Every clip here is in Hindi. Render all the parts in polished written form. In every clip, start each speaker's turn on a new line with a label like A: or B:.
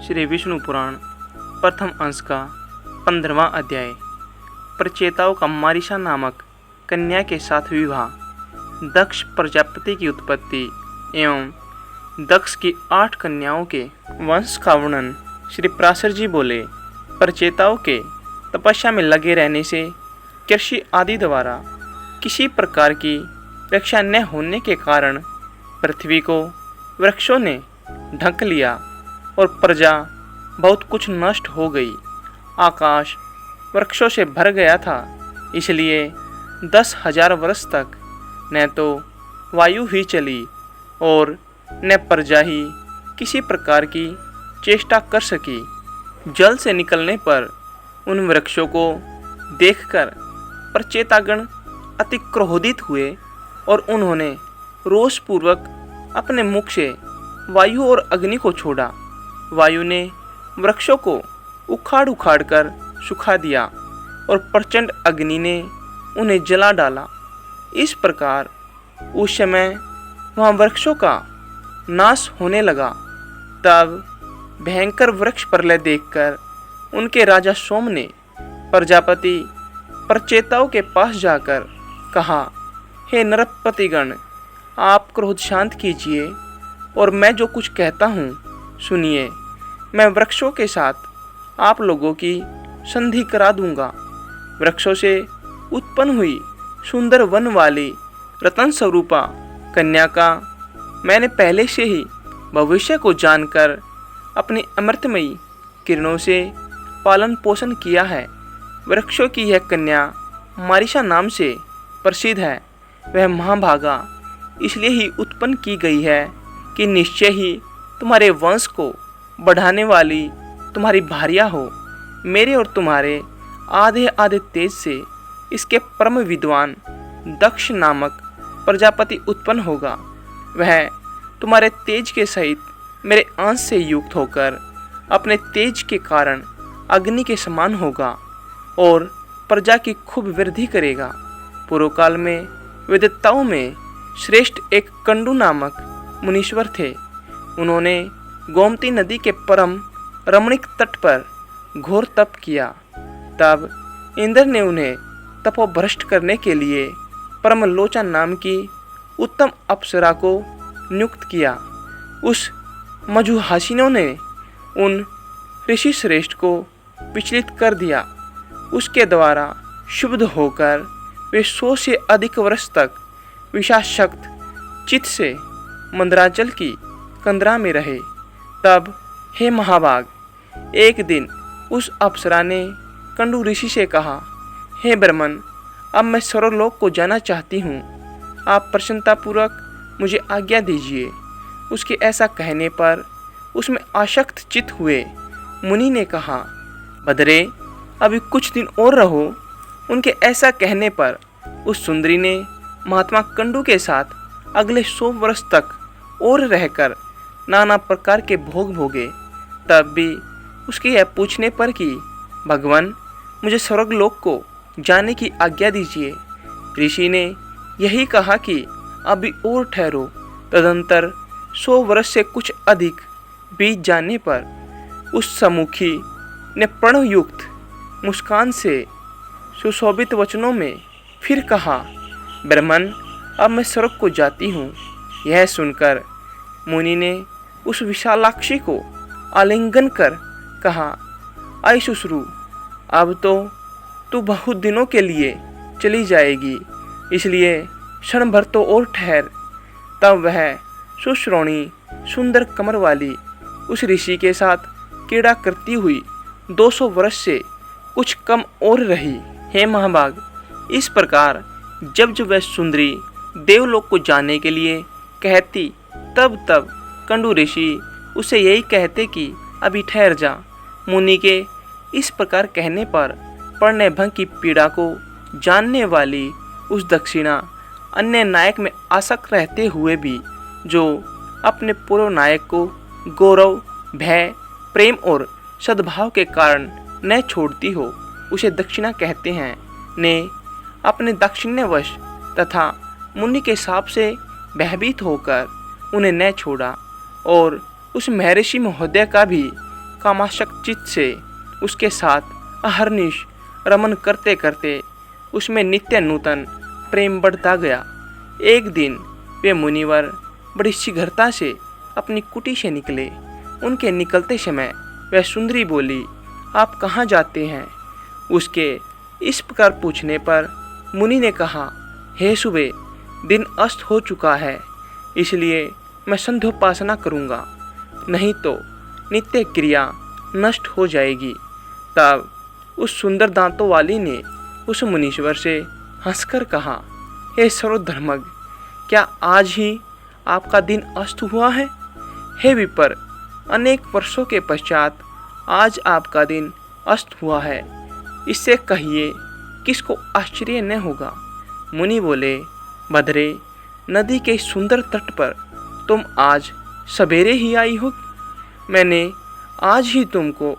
A: श्री विष्णु पुराण प्रथम अंश का 15वां अध्याय। प्रचेताओं का मारीसा नामक कन्या के साथ विवाह। दक्ष प्रजापति की उत्पत्ति एवं दक्ष की 8 कन्याओं के वंश का वर्णन। श्री पराशर जी बोले, प्रचेताओं के तपस्या में लगे रहने से कृषि आदि द्वारा किसी प्रकार की रक्षा न होने के कारण पृथ्वी को वृक्षों ने ढक लिया और प्रजा बहुत कुछ नष्ट हो गई। आकाश वृक्षों से भर गया था, इसलिए 10,000 वर्ष तक न तो वायु ही चली और न प्रजा ही किसी प्रकार की चेष्टा कर सकी। जल से निकलने पर उन वृक्षों को देखकर प्रचेतागण अति क्रोधित हुए और उन्होंने रोषपूर्वक अपने मुख से वायु और अग्नि को छोड़ा। वायु ने वृक्षों को उखाड़ उखाड़ कर सुखा दिया और प्रचंड अग्नि ने उन्हें जला डाला। इस प्रकार उस समय वहाँ वृक्षों का नाश होने लगा। तब भयंकर वृक्ष प्रलय देखकर उनके राजा सोम ने प्रजापति प्रचेताओं के पास जाकर कहा, हे नरपतिगण, आप क्रोध शांत कीजिए और मैं जो कुछ कहता हूँ सुनिए। मैं वृक्षों के साथ आप लोगों की संधि करा दूंगा। वृक्षों से उत्पन्न हुई सुंदर वन वाली रतन स्वरूपा कन्या का मैंने पहले से ही भविष्य को जानकर अपनी अमृतमयी किरणों से पालन पोषण किया है। वृक्षों की यह कन्या मारीसा नाम से प्रसिद्ध है। वह महाभागा इसलिए ही उत्पन्न की गई है कि निश्चय ही तुम्हारे वंश को बढ़ाने वाली तुम्हारी भार्या हो। मेरे और तुम्हारे आधे आधे तेज से इसके परम विद्वान दक्ष नामक प्रजापति उत्पन्न होगा। वह तुम्हारे तेज के सहित मेरे अंश से युक्त होकर अपने तेज के कारण अग्नि के समान होगा और प्रजा की खूब वृद्धि करेगा। पूर्व काल में वेदताओं में श्रेष्ठ एक कंडू नामक मुनीश्वर थे। उन्होंने गोमती नदी के परम रमणीक तट पर घोर तप किया। तब इंद्र ने उन्हें तपोभ्रष्ट करने के लिए परमलोचन नाम की उत्तम अप्सरा को नियुक्त किया। उस मधुहासिनों ने उन ऋषि श्रेष्ठ को विचलित कर दिया। उसके द्वारा शुद्ध होकर वे 100 से अधिक वर्ष तक विषाशक्त चित्त से मंदराचल की कंदरा में रहे। तब हे महाभाग, एक दिन उस अप्सरा ने कंडू ऋषि से कहा, हे ब्रह्मन, अब मैं स्वर्गलोक को जाना चाहती हूँ। आप प्रसन्नतापूर्वक मुझे आज्ञा दीजिए। उसके ऐसा कहने पर उसमें आसक्त चित्त हुए मुनि ने कहा, बदरे, अभी कुछ दिन और रहो। उनके ऐसा कहने पर उस सुंदरी ने महात्मा कंडू के साथ अगले 100 वर्ष तक और रहकर नाना प्रकार के भोग भोगे। तब भी उसके यह पूछने पर कि भगवान, मुझे स्वर्गलोक को जाने की आज्ञा दीजिए। ऋषि ने यही कहा कि अभी और ठहरो। तदंतर 100 वर्ष से कुछ अधिक बीत जाने पर उस सम्मुखी ने प्रणयुक्त मुस्कान से सुशोभित वचनों में फिर कहा, ब्रह्मन, अब मैं स्वर्ग को जाती हूँ। यह सुनकर मुनि ने उस विशालाक्षी को आलिंगन कर कहा, आई सुश्रू, अब तो तू बहुत दिनों के लिए चली जाएगी, इसलिए क्षण भर तो और ठहर। तब वह सुश्रोणी सुंदर कमर वाली उस ऋषि के साथ क्रीड़ा करती हुई 200 वर्ष से कुछ कम और रही। हे महाभाग, इस प्रकार जब जब वह सुंदरी देवलोक को जाने के लिए कहती, तब तब कंडू ऋषि उसे यही कहते कि अभी ठहर जा। मुनि के इस प्रकार कहने पर पड़ने भंग की पीड़ा को जानने वाली उस दक्षिणा अन्य नायक में आसक्त रहते हुए भी जो अपने पूर्व नायक को गौरव, भय, प्रेम और सद्भाव के कारण न छोड़ती हो, उसे दक्षिणा कहते हैं, ने अपने दाक्षिण्यवश तथा मुनि के शाप से भयभीत होकर उन्हें न छोड़ा और उस महर्षि महोदय का भी कामासक्त चित्त से उसके साथ अहर्निश रमन करते करते उसमें नित्य नूतन प्रेम बढ़ता गया। एक दिन वे मुनिवर बड़ी शीघ्रता से अपनी कुटी से निकले। उनके निकलते समय वह सुंदरी बोली, आप कहाँ जाते हैं? उसके इस प्रकार पूछने पर मुनि ने कहा, हे सुबह, दिन अस्त हो चुका है, इसलिए मैं संध्योपासना करूँगा, नहीं तो नित्य क्रिया नष्ट हो जाएगी। तब उस सुंदर दांतों वाली ने उस मुनीश्वर से हंसकर कहा, हे सर्वधर्मज्ञ, क्या आज ही आपका दिन अस्त हुआ है? हे विपर, अनेक वर्षों के पश्चात आज आपका दिन अस्त हुआ है, इससे कहिए किसको आश्चर्य न होगा। मुनि बोले, भद्रे, नदी के सुंदर तट पर तुम आज सवेरे ही आई हो। मैंने आज ही तुमको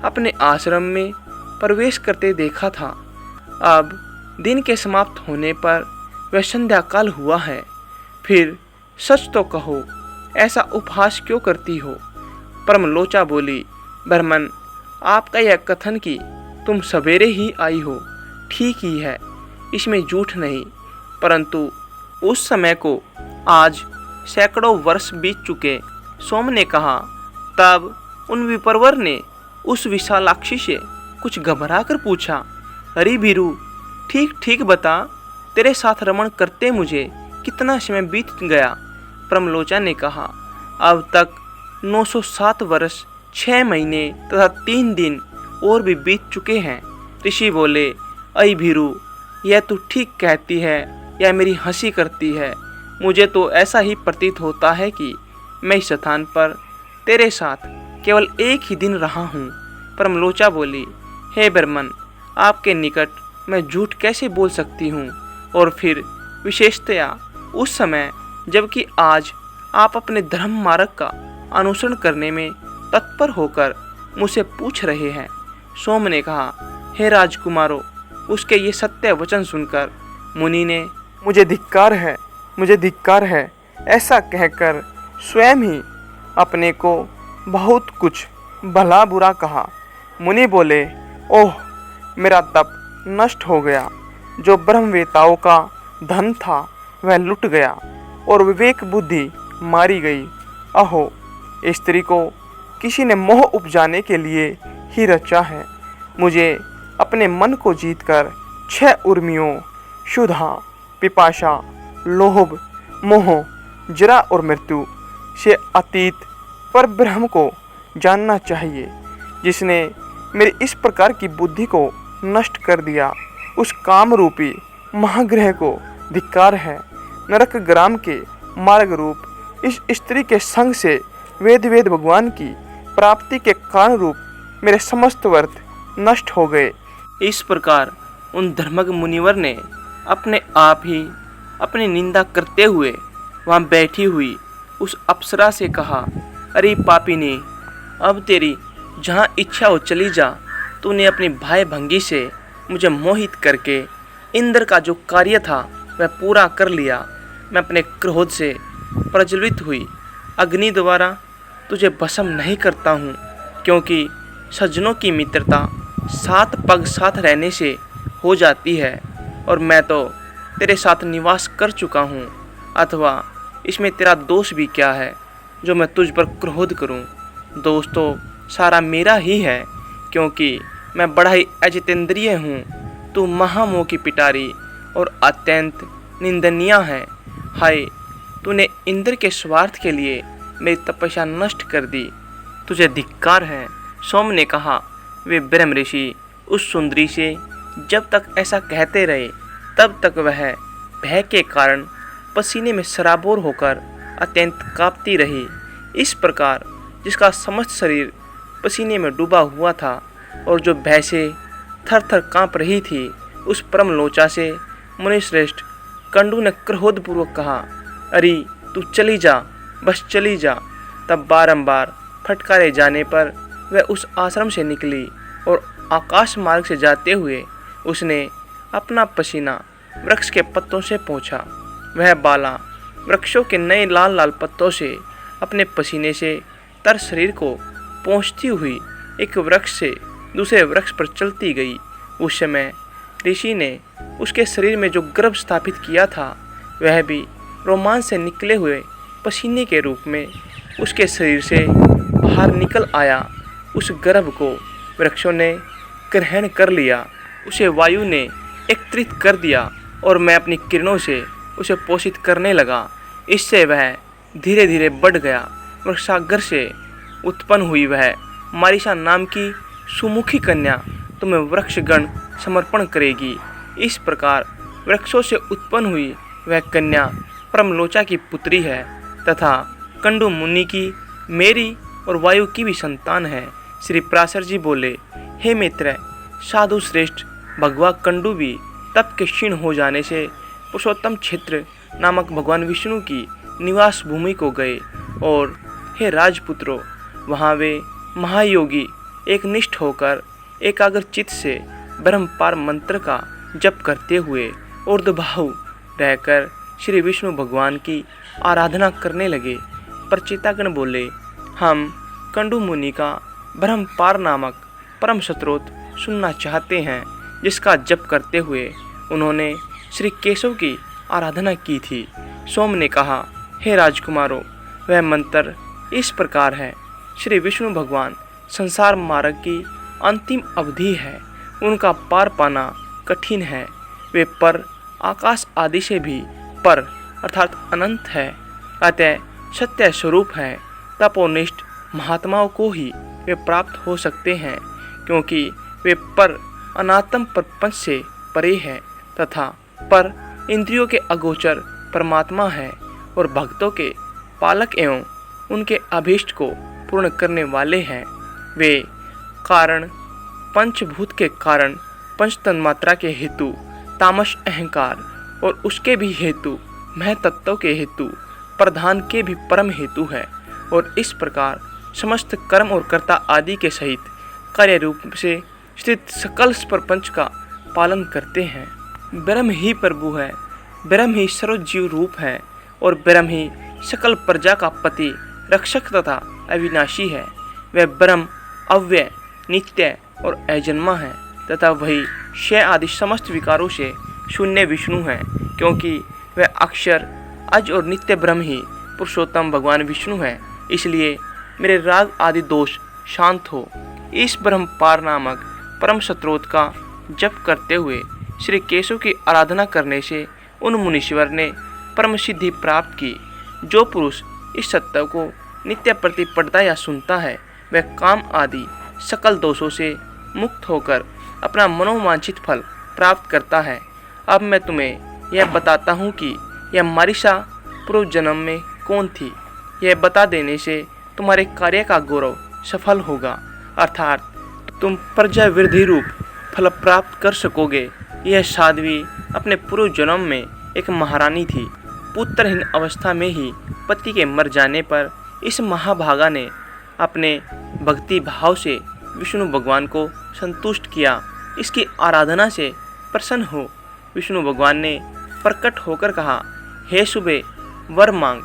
A: अपने आश्रम में प्रवेश करते देखा था। अब दिन के समाप्त होने पर वह संध्या काल हुआ है। फिर सच तो कहो, ऐसा उपहास क्यों करती हो? परमलोचा बोली, ब्राह्मण, आपका यह कथन कि तुम सवेरे ही आई हो ठीक ही है, इसमें झूठ नहीं, परंतु उस समय को आज सैकड़ों वर्ष बीत चुके। सोम ने कहा। तब उन विप्रवर ने उस विशालाक्षी से कुछ घबरा कर पूछा, अरे भीरू, ठीक ठीक बता, तेरे साथ रमण करते मुझे कितना समय बीत गया? परमलोचा ने कहा, अब तक 907 वर्ष 6 महीने तथा 3 दिन और भी बीत चुके हैं। ऋषि बोले, अय भीरू, यह तू ठीक कहती है या मेरी हंसी करती है? मुझे तो ऐसा ही प्रतीत होता है कि मैं इस स्थान पर तेरे साथ केवल एक ही दिन रहा हूँ। परमलोचा बोली, हे ब्राह्मण, आपके निकट मैं झूठ कैसे बोल सकती हूँ? और फिर विशेषतया उस समय जबकि आज आप अपने धर्म मार्ग का अनुसरण करने में तत्पर होकर मुझसे पूछ रहे हैं। सोम ने कहा, हे राजकुमारों, उसके ये सत्य वचन सुनकर मुनि ने मुझे धिक्कार है ऐसा कहकर स्वयं ही अपने को बहुत कुछ भला बुरा कहा। मुनि बोले, ओह, मेरा तप नष्ट हो गया, जो ब्रह्मवेताओं का धन था वह लुट गया और विवेक बुद्धि मारी गई। अहो, स्त्री को किसी ने मोह उपजाने के लिए ही रचा है। मुझे अपने मन को जीतकर 6 उर्मियों क्षुधा, पिपाशा, लोभ, मोह, जरा और मृत्यु से अतीत पर ब्रह्म को जानना चाहिए। जिसने मेरी इस प्रकार की बुद्धि को नष्ट कर दिया, उस काम रूपी महाग्रह को धिक्कार है। नरक ग्राम के मार्ग रूप इस स्त्री के संग से वेद भगवान की प्राप्ति के कारण रूप मेरे समस्त वर्त नष्ट हो गए। इस प्रकार उन धर्मज्ञ मुनिवर ने अपने आप ही अपनी निंदा करते हुए वहाँ बैठी हुई उस अप्सरा से कहा, अरे पापिनी, अब तेरी जहाँ इच्छा हो चली जा। तूने अपनी भाई भंगी से मुझे मोहित करके इंद्र का जो कार्य था वह पूरा कर लिया। मैं अपने क्रोध से प्रज्वलित हुई अग्नि द्वारा तुझे भस्म नहीं करता हूँ, क्योंकि सज्जनों की मित्रता 7 पग साथ रहने से हो जाती है, और मैं तो तेरे साथ निवास कर चुका हूँ। अथवा इसमें तेरा दोष भी क्या है जो मैं तुझ पर क्रोध करूँ? दोष तो सारा मेरा ही है, क्योंकि मैं बड़ा ही अजितेंद्रिय हूँ। तू महामोह की पिटारी और अत्यंत निंदनीय है। हाय, तूने इंद्र के स्वार्थ के लिए मेरी तपस्या नष्ट कर दी, तुझे धिक्कार है। सोम ने कहा, वे ब्रह्म ऋषि उस सुंदरी से जब तक ऐसा कहते रहे तब तक वह भय के कारण पसीने में सराबोर होकर अत्यंत कांपती रही। इस प्रकार जिसका समस्त शरीर पसीने में डूबा हुआ था और जो भय से थर थर काँप रही थी, उस परमलोचा से मुनिश्रेष्ठ कंडू ने क्रोधपूर्वक कहा, अरे तू चली जा, बस चली जा। तब बारंबार फटकारे जाने पर वह उस आश्रम से निकली और आकाश मार्ग से जाते हुए उसने अपना पसीना वृक्ष के पत्तों से पोंछा। वह बाला वृक्षों के नए लाल लाल पत्तों से अपने पसीने से तर शरीर को पहुँचती हुई एक वृक्ष से दूसरे वृक्ष पर चलती गई। उस समय ऋषि ने उसके शरीर में जो गर्भ स्थापित किया था वह भी रोमांच से निकले हुए पसीने के रूप में उसके शरीर से बाहर निकल आया। उस गर्भ को वृक्षों ने ग्रहण कर लिया, उसे वायु ने एकत्रित कर दिया और मैं अपनी किरणों से उसे पोषित करने लगा। इससे वह धीरे धीरे बढ़ गया। वृक्षाग्र से उत्पन्न हुई वह मारीसा नाम की सुमुखी कन्या तुम्हें वृक्षगण समर्पण करेगी। इस प्रकार वृक्षों से उत्पन्न हुई वह कन्या परमलोचा की पुत्री है तथा कंडू मुनि की, मेरी और वायु की भी संतान है। श्री पराशर जी बोले, हे मित्र, साधु श्रेष्ठ भगवा कंडू भी तप के क्षीण हो जाने से पुरुषोत्तम क्षेत्र नामक भगवान विष्णु की निवास भूमि को गए और हे राजपुत्रों, वहाँ वे महायोगी एक निष्ठ होकर एकाग्र चित्त से ब्रह्मपार मंत्र का जप करते हुए ऊर्ध्वबाहु रहकर श्री विष्णु भगवान की आराधना करने लगे। प्रचेतागण बोले, हम कंडू मुनि का ब्रह्मपार नामक परम स्तोत्र सुनना चाहते हैं, जिसका जप करते हुए उन्होंने श्री केशव की आराधना की थी। सोम ने कहा, हे राजकुमारों, वह मंत्र इस प्रकार है। श्री विष्णु भगवान संसार मार्ग की अंतिम अवधि है, उनका पार पाना कठिन है। वे पर आकाश आदि से भी पर अर्थात अनंत है, अतः सत्य स्वरूप है। तपोनिष्ठ महात्माओं को ही वे प्राप्त हो सकते हैं, क्योंकि वे पर अनात्म प्रपंच से परे है तथा पर इंद्रियों के अगोचर परमात्मा है और भक्तों के पालक एवं उनके अभीष्ट को पूर्ण करने वाले हैं। वे कारण पंचभूत के कारण, पंच तन्मात्रा के हेतु तामस अहंकार और उसके भी हेतु महतत्व के हेतु प्रधान के भी परम हेतु है और इस प्रकार समस्त कर्म और कर्ता आदि के सहित कार्य रूप से स्थित सकल प्रपंच का पालन करते हैं। ब्रह्म ही प्रभु है, ब्रह्म ही सर्वजीव रूप है और ब्रह्म ही सकल प्रजा का पति, रक्षक तथा अविनाशी है। वह ब्रह्म अव्यय, नित्य और अजन्मा है तथा वही क्षय आदि समस्त विकारों से शून्य विष्णु है, क्योंकि वह अक्षर अज और नित्य ब्रह्म ही पुरुषोत्तम भगवान विष्णु है। इसलिए मेरे राग आदि दोष शांत हो। इस ब्रह्मपार नामक परम स्तोत्र का जप करते हुए श्री केशव की आराधना करने से उन मुनीश्वर ने परम सिद्धि प्राप्त की। जो पुरुष इस सत्य को नित्य प्रति पढ़ता या सुनता है, वह काम आदि सकल दोषों से मुक्त होकर अपना मनोवांछित फल प्राप्त करता है। अब मैं तुम्हें यह बताता हूँ कि यह मारीसा पूर्व जन्म में कौन थी। यह बता देने से तुम्हारे कार्य का गौरव सफल होगा, अर्थात तुम प्रजा वृद्धि रूप फल प्राप्त कर सकोगे। यह साध्वी अपने पूर्व जन्म में एक महारानी थी। पुत्रहीन अवस्था में ही पति के मर जाने पर इस महाभागा ने अपने भक्ति भाव से विष्णु भगवान को संतुष्ट किया। इसकी आराधना से प्रसन्न हो विष्णु भगवान ने प्रकट होकर कहा, हे सुबे, वर मांग।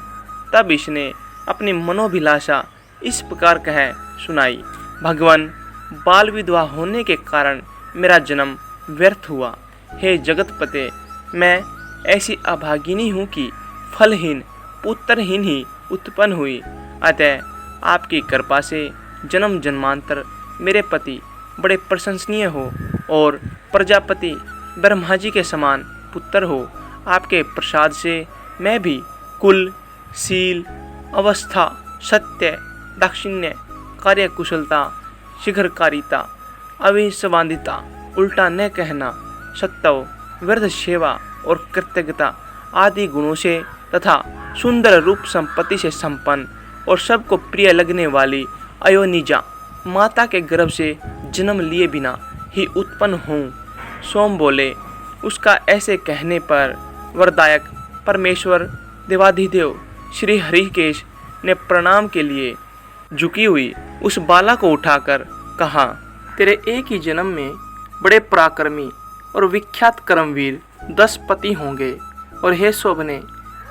A: तब इसने अपनी मनोभिलाषा इस प्रकार कह सुनाई, भगवान, बाल विधवा होने के कारण मेरा जन्म व्यर्थ हुआ। हे जगतपते, मैं ऐसी अभागिनी हूँ कि फलहीन पुत्रहीन ही उत्पन्न हुई। अतः आपकी कृपा से जन्म जन्मांतर मेरे पति बड़े प्रशंसनीय हो और प्रजापति ब्रह्मा जी के समान पुत्र हो। आपके प्रसाद से मैं भी कुल, शील, अवस्था, सत्य, दाक्षिण्य, कार्यकुशलता, शीघ्रकारिता, अविसंवादिता, उल्टा न कहना, सत्व, वृद्ध सेवा और कृतज्ञता आदि गुणों से तथा सुंदर रूप संपत्ति से संपन्न और सबको प्रिय लगने वाली अयोनिजा माता के गर्भ से जन्म लिए बिना ही उत्पन्न हूँ। सोम बोले, उसका ऐसे कहने पर वरदायक परमेश्वर देवाधिदेव श्री हरिकेश ने प्रणाम के लिए झुकी हुई उस बाला को उठाकर कहा, तेरे एक ही जन्म में बड़े पराक्रमी और विख्यात कर्मवीर 10 पति होंगे और हे शोभने,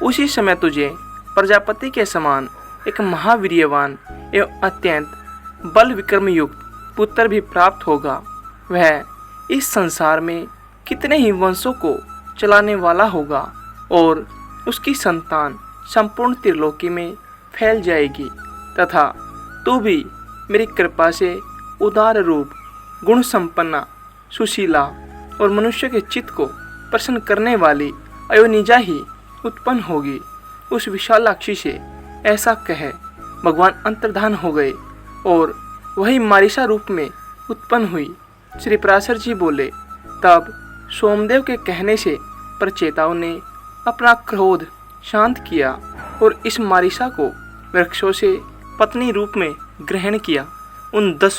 A: उसी समय तुझे प्रजापति के समान एक महावीर्यवान एवं अत्यंत बल विक्रम युक्त पुत्र भी प्राप्त होगा। वह इस संसार में कितने ही वंशों को चलाने वाला होगा और उसकी संतान संपूर्ण त्रिलोकी में फैल जाएगी तथा तू भी मेरी कृपा से उदार रूप, गुण संपन्ना, सुशीला और मनुष्य के चित्त को प्रसन्न करने वाली अयोनिजा ही उत्पन्न होगी। उस विशालाक्षी से ऐसा कह भगवान अंतर्धान हो गए और वही मारिशा रूप में उत्पन्न हुई। श्री पराशर जी बोले, तब सोमदेव के कहने से प्रचेताओं ने अपना क्रोध शांत किया और इस मारिशा को वृक्षों से पत्नी रूप में ग्रहण किया। उन 10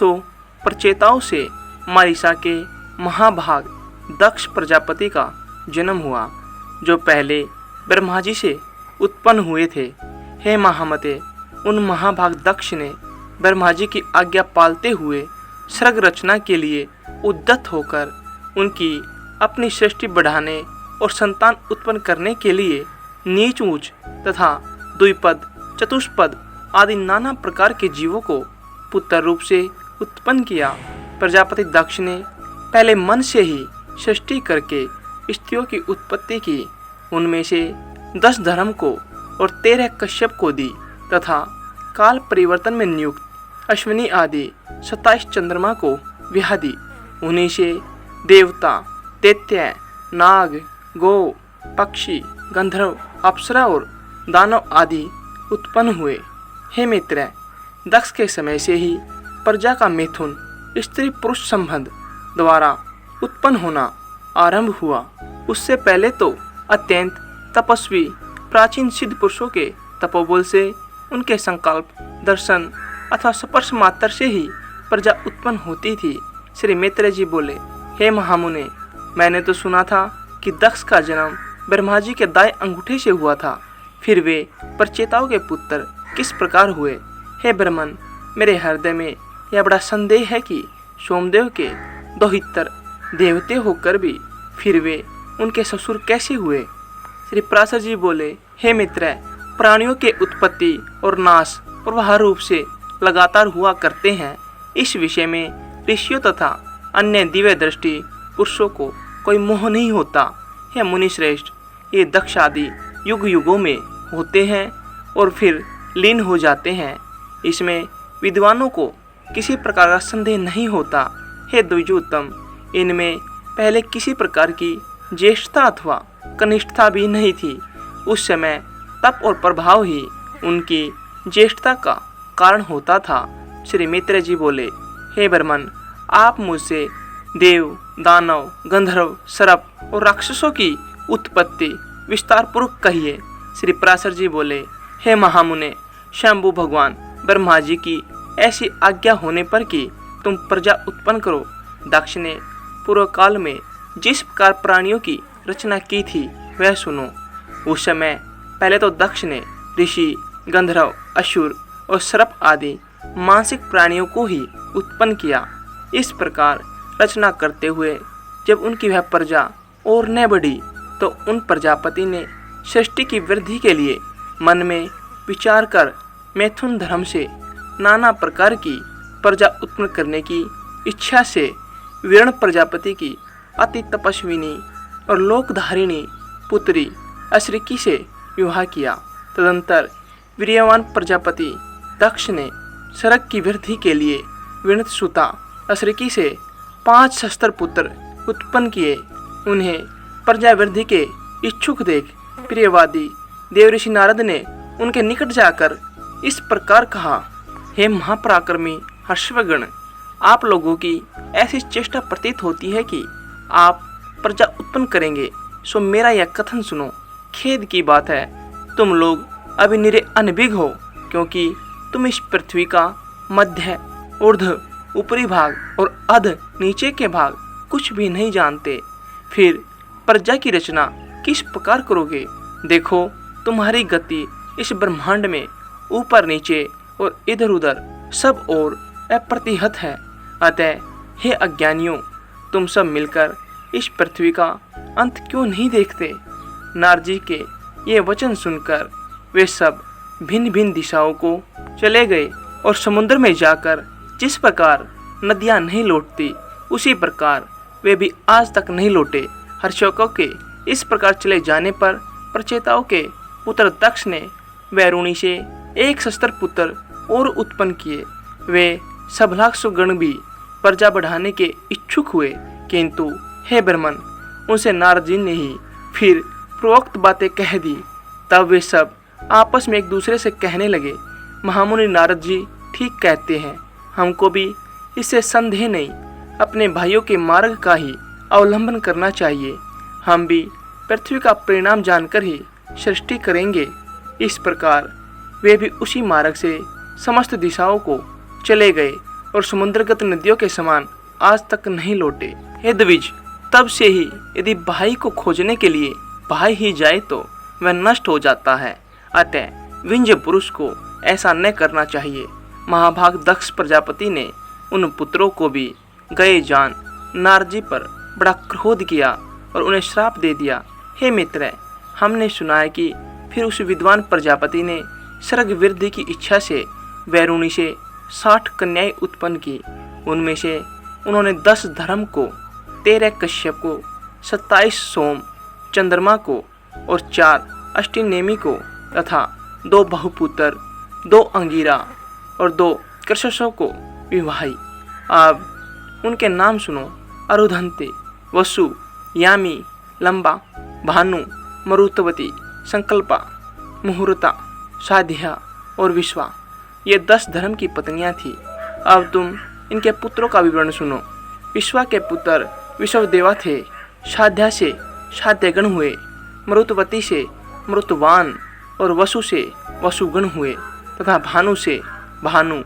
A: प्रचेताओं से मारिशा के महाभाग दक्ष प्रजापति का जन्म हुआ, जो पहले ब्रह्मा जी से उत्पन्न हुए थे। हे महामते, उन महाभाग दक्ष ने ब्रह्मा जी की आज्ञा पालते हुए स्वर्ग रचना के लिए उद्यत होकर उनकी अपनी सृष्टि बढ़ाने और संतान उत्पन्न करने के लिए नीच ऊंच तथा द्विपद, चतुष्पद आदि नाना प्रकार के जीवों को पुत्र रूप से उत्पन्न किया। प्रजापति दक्ष ने पहले मन से ही सृष्टि करके स्त्रियों की उत्पत्ति की। उनमें से 10 धर्म को और 13 कश्यप को दी तथा काल परिवर्तन में नियुक्त अश्विनी आदि 27 चंद्रमा को विहा दी। उन्हीं से देवता, दैत्य, नाग, गौ, पक्षी, गंधर्व, अप्सरा और दानव आदि उत्पन्न हुए। हे मित्र, दक्ष के समय से ही प्रजा का मिथुन स्त्री पुरुष संबंध द्वारा उत्पन्न होना आरंभ हुआ। उससे पहले तो अत्यंत तपस्वी प्राचीन सिद्ध पुरुषों के तपोबल से, उनके संकल्प, दर्शन अथवा स्पर्श मात्र से ही प्रजा उत्पन्न होती थी। श्री मित्र जी बोले, हे महामुने, मैंने तो सुना था कि दक्ष का जन्म ब्रह्मा जी के दाएं अंगूठे से हुआ था। फिर वे प्रचेताओं के पुत्र किस प्रकार हुए? हे ब्रह्मन, मेरे हृदय में यह बड़ा संदेह है कि सोमदेव के दोहितर देवते होकर भी फिर वे उनके ससुर कैसे हुए? श्री पराशर जी बोले, हे मित्र, प्राणियों के उत्पत्ति और नाश प्रवाह रूप से लगातार हुआ करते हैं। इस विषय में ऋषियों तथा अन्य दिव्य दृष्टि पुरुषों को कोई मोह नहीं होता। हे मुनिश्रेष्ठ, ये दक्ष आदि युग युगों में होते हैं और फिर लीन हो जाते हैं। इसमें विद्वानों को किसी प्रकार का संदेह नहीं होता। हे द्विजोत्तम, इनमें पहले किसी प्रकार की ज्येष्ठता अथवा कनिष्ठता भी नहीं थी। उस समय तप और प्रभाव ही उनकी ज्येष्ठता का कारण होता था। श्री मित्र जी बोले, हे ब्रह्मन, आप मुझसे देव, दानव, गंधर्व, सर्प और राक्षसों की उत्पत्ति विस्तार पूर्वक कहिए। श्री पराशर जी बोले, हे महामुने, शंभु भगवान ब्रह्मा जी की ऐसी आज्ञा होने पर कि तुम प्रजा उत्पन्न करो। दक्ष ने पूर्व काल में जिस प्रकार प्राणियों की रचना की थी वह सुनो। उस समय पहले तो दक्ष ने ऋषि, गंधर्व, असुर और सर्प आदि मानसिक प्राणियों को ही उत्पन्न किया। इस प्रकार रचना करते हुए जब उनकी वह प्रजा और न बढ़ी तो उन प्रजापति ने सृष्टि की वृद्धि के लिए मन में विचार कर मैथुन धर्म से नाना प्रकार की प्रजा उत्पन्न करने की इच्छा से वीरण प्रजापति की अति तपस्विनी और लोकधारिणी पुत्री अश्रिकी से विवाह किया। तदंतर वीर्यवान प्रजापति दक्ष ने शरक की वृद्धि के लिए विणत सुता अश्रिकी से 5 शस्त्र पुत्र उत्पन्न किए। उन्हें प्रजा वृद्धि के इच्छुक देख प्रियवादी देवऋषि नारद ने उनके निकट जाकर इस प्रकार कहा, हे महापराक्रमी हर्षवगण, आप लोगों की ऐसी चेष्टा प्रतीत होती है कि आप प्रजा उत्पन्न करेंगे, सो मेरा यह कथन सुनो। खेद की बात है, तुम लोग अभी निरे अनभिज्ञ हो, क्योंकि तुम इस पृथ्वी का मध्य, ऊर्ध्व, ऊपरी भाग और अध नीचे के भाग कुछ भी नहीं जानते। फिर प्रजा की रचना किस प्रकार करोगे? देखो, तुम्हारी गति इस ब्रह्मांड में ऊपर नीचे और इधर उधर सब ओर अप्रतिहत है। अतः हे अज्ञानियों, तुम सब मिलकर इस पृथ्वी का अंत क्यों नहीं देखते? नारद जी के ये वचन सुनकर वे सब भिन्न भिन्न दिशाओं को चले गए और समुद्र में जाकर जिस प्रकार नदियाँ नहीं लौटती, उसी प्रकार वे भी आज तक नहीं लौटे। हर्षकों के इस प्रकार चले जाने पर प्रचेताओं के पुत्र दक्ष ने वैरुणी से एक सहस्त्र पुत्र और उत्पन्न किए। वे सभलाक्ष गण भी प्रजा बढ़ाने के इच्छुक हुए, किंतु हे ब्रह्मन, उनसे नारद जी ने ही फिर प्रोक्त बातें कह दी। तब वे सब आपस में एक दूसरे से कहने लगे, महामुनि नारद जी ठीक कहते हैं, हमको भी इससे संदेह नहीं, अपने भाइयों के मार्ग का ही अवलंबन करना चाहिए। हम भी पृथ्वी का परिणाम जानकर ही सृष्टि करेंगे। इस प्रकार वे भी उसी मार्ग से समस्त दिशाओं को चले गए और समुद्रगत नदियों के समान आज तक नहीं लौटे। हे द्विज, तब से ही यदि भाई को खोजने के लिए भाई ही जाए तो वह नष्ट हो जाता है। अतः विंध्य पुरुष को ऐसा न करना चाहिए। महाभाग दक्ष प्रजापति ने उन पुत्रों को भी गए जान नारद जी पर बड़ा क्रोध किया और उन्हें श्राप दे दिया। हे मित्र, हमने सुना है कि फिर उस विद्वान प्रजापति ने सर्ग वृद्धि की इच्छा से वैरुणी से 60 कन्याएं उत्पन्न की। उनमें से उन्होंने 10 धर्म को, 13 कश्यप को, 27 सोम चंद्रमा को और 4 अष्टिनेमि को तथा 2 बहुपुत्र, 2 अंगिरा और 2 कृशसों को विवाही। अब उनके नाम सुनो। अरुधंते, वसु, यामी, लंबा, भानु, मरुतवती, संकल्पा, मुहूर्ता, साध्या और विश्वा, ये 10 धर्म की पत्नियां थीं। अब तुम इनके पुत्रों का विवरण सुनो। विश्वा के पुत्र विश्वदेवा थे। साध्या से साध्यगण हुए, मरुतवती से मरुतवान और वसु से वसुगण हुए तथा भानु से भानु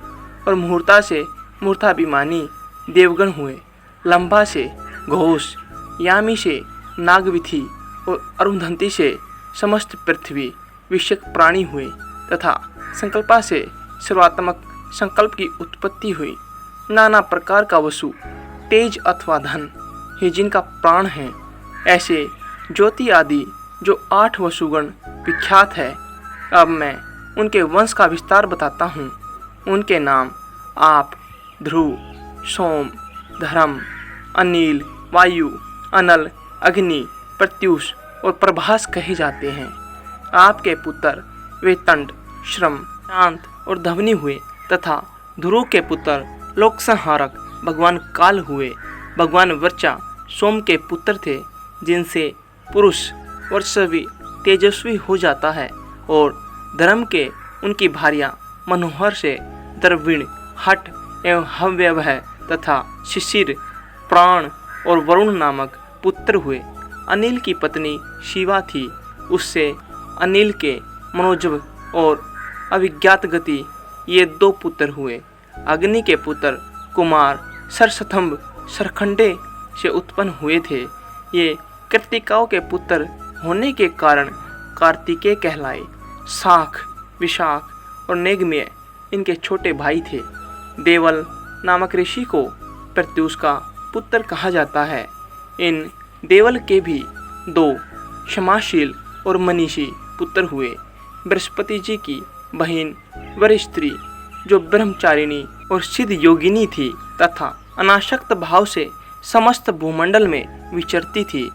A: और मुहूर्ता से मूर्ताभिमानी देवगण हुए। लंबा से घोष, यामी से नागविथि और अरुंधति से समस्त पृथ्वी विषयक प्राणी हुए तथा संकल्पा से सर्वात्मक संकल्प की उत्पत्ति हुई। नाना प्रकार का वसु, तेज अथवा धन ही जिनका प्राण है, ऐसे ज्योति आदि जो 8 वसुगण विख्यात है। अब मैं उनके वंश का विस्तार बताता हूँ। उनके नाम आप, ध्रुव, सोम, धर्म, अनिल, वायु, अनल, अग्नि, प्रत्युष और प्रभास कहे जाते हैं। आपके पुत्र वेतंड, श्रम, शांत और धवनी हुए तथा ध्रुव के पुत्र लोक संहारक भगवान काल हुए। भगवान वर्चा सोम के पुत्र थे, जिनसे पुरुष वर्चस्वी तेजस्वी हो जाता है, और धर्म के उनकी भार्या मनोहर से द्रविण, हट एवं हव्यवह तथा शिशिर, प्राण और वरुण नामक पुत्र हुए। अनिल की पत्नी शिवा थी, उससे अनिल के मनोजव और अविज्ञात गति ये 2 पुत्र हुए। अग्नि के पुत्र कुमार सरसथंभ सरखंडे से उत्पन्न हुए थे। ये कृतिकाओं के पुत्र होने के कारण कार्तिकेय कहलाए। शाख, विशाख और नेगमेय इनके छोटे भाई थे। देवल नामक ऋषि को प्रत्युष का पुत्र कहा जाता है। इन देवल के भी 2 क्षमाशील और मनीषी पुत्र हुए। बृहस्पति जी की बहन वरिस्त्री जो ब्रह्मचारिणी और सिद्ध योगिनी थी तथा अनासक्त भाव से समस्त भूमंडल में विचरती थी।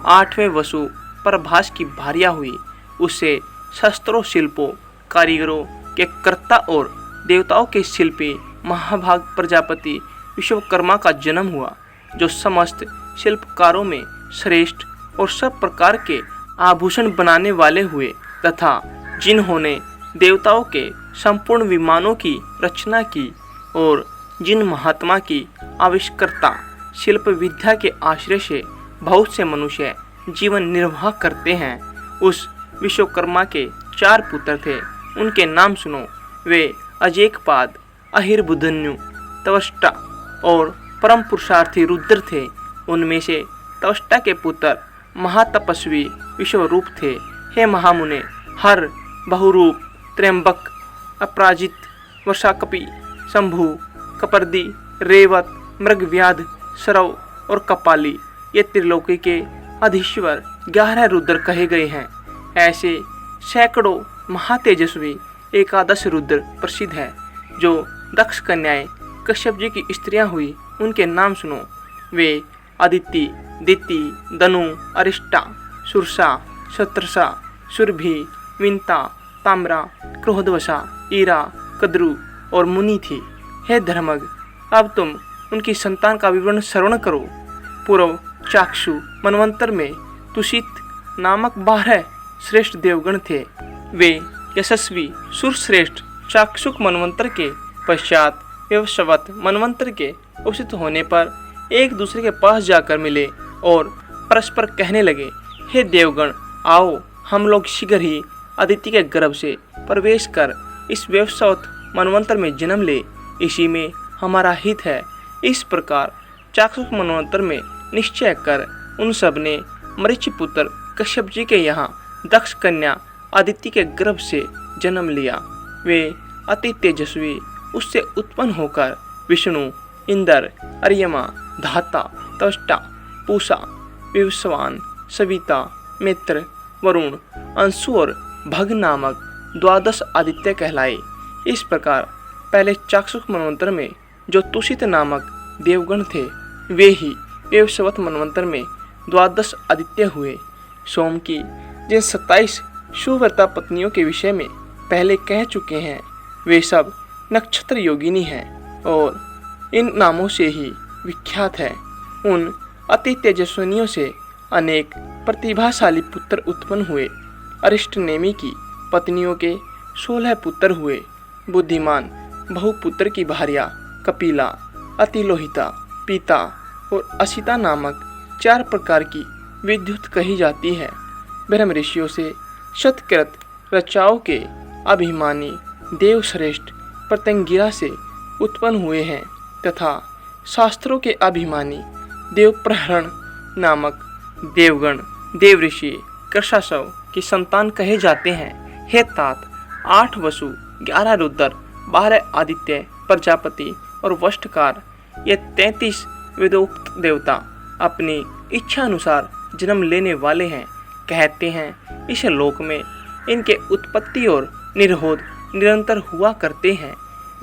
A: 8वें वसु प्रभास की भार्या हुई। उससे शस्त्रों, शिल्पों, कारीगरों के कर्ता और देवताओं के शिल्पी महाभाग प्रजापति विश्वकर्मा का जन्म हुआ, जो समस्त शिल्पकारों में श्रेष्ठ और सब प्रकार के आभूषण बनाने वाले हुए तथा जिन्होंने देवताओं के संपूर्ण विमानों की रचना की और जिन महात्मा की आविष्कर्ता शिल्प विद्या के आश्रय से बहुत से मनुष्य जीवन निर्वाह करते हैं, उस विश्वकर्मा के 4 पुत्र थे। उनके नाम सुनो। वे अजेकपाद, अहिर्बुधन्यु, तवष्टा और परम पुरुषार्थी रुद्र थे। उनमें से तवष्टा के पुत्र महातपस्वी विश्वरूप थे। हे महामुने, हर, बहुरूप, त्र्यंबक, अपराजित, वर्षाकपि, शंभु, कपर्दी, रेवत, मृगव्याध, सरव और कपाली ये त्रिलोकी के अधीश्वर 11 रुद्र कहे गए हैं। ऐसे सैकड़ों महातेजस्वी 11 रुद्र प्रसिद्ध है, जो दक्ष कन्याएं कश्यप जी की स्त्रियां हुई उनके नाम सुनो। वे अदिति, दिति, दनु, अरिष्टा, सुरसा, शत्रसा, सुरभि, विंता, ताम्रा, क्रोधवशा, ईरा, कद्रु और मुनि थी। हे धर्मज्ञ, अब तुम उनकी संतान का विवरण श्रवण करो। पूर्व चाक्षु मनवंतर में तुषित नामक 12 श्रेष्ठ देवगण थे। वे यशस्वी सुरश्रेष्ठ चाक्षुक मनवंतर के पश्चात व्यवस्वत मनवंतर के उपस्थित होने पर एक दूसरे के पास जाकर मिले और परस्पर कहने लगे, हे देवगण, आओ हम लोग शीघ्र ही अदिति के गर्भ से प्रवेश कर इस व्यवस्वत मनवंतर में जन्म ले, इसी में हमारा हित है। इस प्रकार चाक्षुक मनवंतर में निश्चय कर उन सब ने मरीचि पुत्र कश्यप जी के यहाँ दक्ष कन्या अदिति के गर्भ से जन्म लिया। वे अति तेजस्वी उससे उत्पन्न होकर विष्णु, इंद्र, अर्यमा, धाता, त्वष्टा, पूषा, विवस्वान, सविता, मित्र, वरुण, अंशु और भग नामक 12 आदित्य कहलाए। इस प्रकार पहले चाक्षुक मनवंतर में जो तुषित नामक देवगण थे, वे ही व्यवस्वत मनवंतर में 12 आदित्य हुए। सोम की जिन 27 सुव्रता पत्नियों के विषय में पहले कह चुके हैं, वे सब नक्षत्र योगिनी हैं और इन नामों से ही विख्यात है। उन अति तेजस्विनियों से अनेक प्रतिभाशाली पुत्र उत्पन्न हुए। अरिष्टनेमि की पत्नियों के 16 पुत्र हुए। बुद्धिमान बहुपुत्र की भार्या कपिला, अतिलोहिता, पीता और असिता नामक 4 प्रकार की विद्युत कही जाती है। ब्रह्म ऋषियों से शतकृत रचाओं के अभिमानी देवश्रेष्ठ प्रत्यंगिरा से उत्पन्न हुए हैं तथा शास्त्रों के अभिमानी देवप्रहरण नामक देवगण देव ऋषि कृशाशव की संतान कहे जाते हैं। हे तात, 8 वसु, 11 रुद्र, 12 आदित्य, प्रजापति और वष्टकार, ये 33 वेदोक्त देवता अपनी इच्छा अनुसार जन्म लेने वाले हैं। कहते हैं इस लोक में इनके उत्पत्ति और निरोध निरंतर हुआ करते हैं।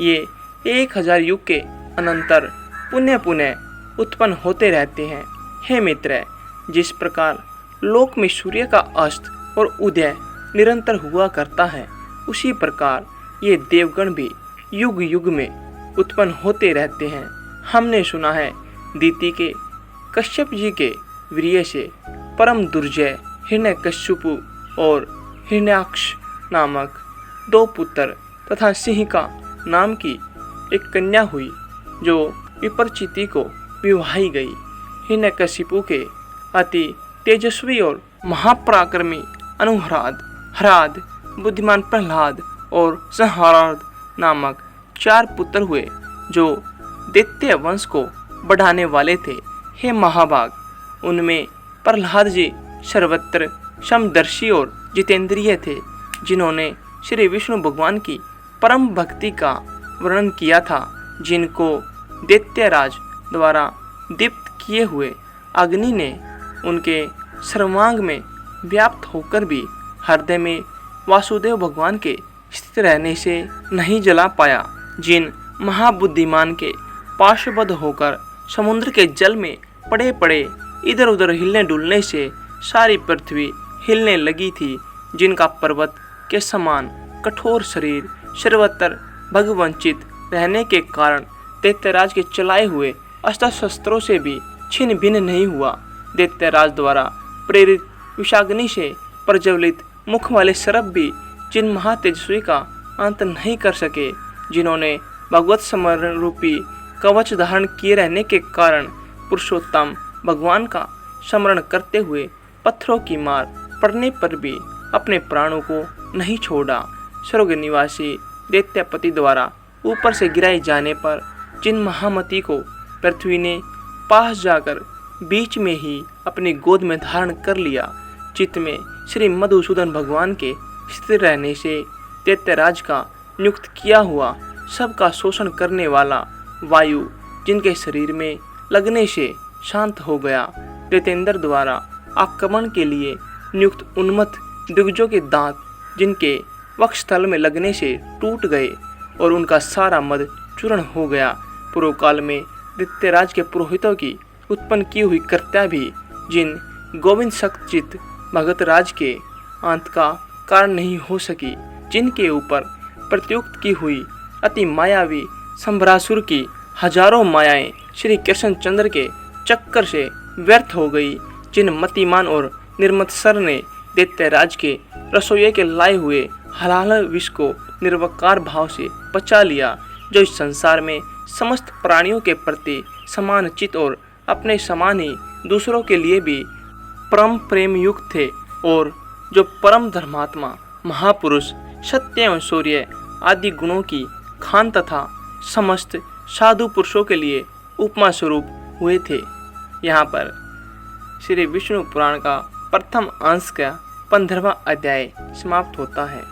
A: ये 1000 युग के अनंतर पुनः पुनः उत्पन्न होते रहते हैं। हे मित्र, जिस प्रकार लोक में सूर्य का अस्त और उदय निरंतर हुआ करता है, उसी प्रकार ये देवगण भी युग युग में उत्पन्न होते रहते हैं। हमने सुना है दिति के कश्यप जी के वीर्य से परम दुर्जय हिरण्यकश्यपु और हिरण्याक्ष नामक 2 पुत्र तथा सिंहिका नाम की एक कन्या हुई, जो विपरचिति को विवाही गई। हिरण्यकशिपु के अति तेजस्वी और महापराक्रमी अनुहराद, हराद, बुद्धिमान प्रहलाद और संहाराद नामक 4 पुत्र हुए, जो दैत्य वंश को बढ़ाने वाले थे। हे महाभाग, उनमें प्रहलाद जी सर्वत्र समदर्शी और जितेंद्रिय थे, जिन्होंने श्री विष्णु भगवान की परम भक्ति का वर्णन किया था, जिनको दैत्यराज द्वारा दीप्त किए हुए अग्नि ने उनके सर्वांग में व्याप्त होकर भी हृदय में वासुदेव भगवान के स्थित रहने से नहीं जला पाया। जिन महाबुद्धिमान के पाशबद्ध होकर समुद्र के जल में पड़े पड़े इधर उधर हिलने डुलने से सारी पृथ्वी हिलने लगी थी, जिनका पर्वत के समान कठोर शरीर सर्वत्र भगवंचित रहने के कारण दैत्यराज के चलाए हुए अस्त्र शस्त्रों से भी छिन्न भिन्न नहीं हुआ। दैत्यराज द्वारा प्रेरित विषाग्नि से प्रज्वलित मुख वाले सर्प भी जिन महातेजस्वी का अंत नहीं कर सके, जिन्होंने भगवत स्मरण रूपी कवच धारण किए रहने के कारण पुरुषोत्तम भगवान का स्मरण करते हुए पत्थरों की मार पड़ने पर भी अपने प्राणों को नहीं छोड़ा। स्वर्ग निवासी दैत्यपति द्वारा ऊपर से गिराए जाने पर जिन महामती को पृथ्वी ने पास जाकर बीच में ही अपनी गोद में धारण कर लिया, चित्त में श्री मधुसूदन भगवान के स्थिर रहने से दैत्यराज का नियुक्त किया हुआ सबका शोषण करने वाला वायु, जिनके शरीर में लगने से शांत हो गया, दैत्येंद्र द्वारा आक्रमण के लिए नियुक्त उन्मत्त दिग्गजों के दांत, जिनके वक्षस्थल में लगने से टूट गए और उनका सारा मद चूर्ण हो गया, पूर्व काल में दैत्यराज के पुरोहितों की उत्पन्न की हुई कृत्या भी जिन गोविंद शक्तचित भगत राज के अंत का कारण नहीं हो सकी, जिनके ऊपर प्रत्युक्त की हुई अति मायावी संभरासुर की हजारों मायाएं श्री कृष्णचंद्र के चक्कर से व्यर्थ हो गई, जिन मतिमान और निर्मत्सर ने दैत्यराज के रसोइये के लाए हुए हलाल विष को निर्वकार भाव से पचा लिया, जो इस संसार में समस्त प्राणियों के प्रति समान चित और अपने समान ही दूसरों के लिए भी परम प्रेम युक्त थे, और जो परम धर्मात्मा महापुरुष सत्य एवं शौर्य आदि गुणों की खान तथा समस्त साधु पुरुषों के लिए उपमा स्वरूप हुए थे। यहाँ पर श्री विष्णु पुराण का प्रथम अंश का 15वां अध्याय समाप्त होता है।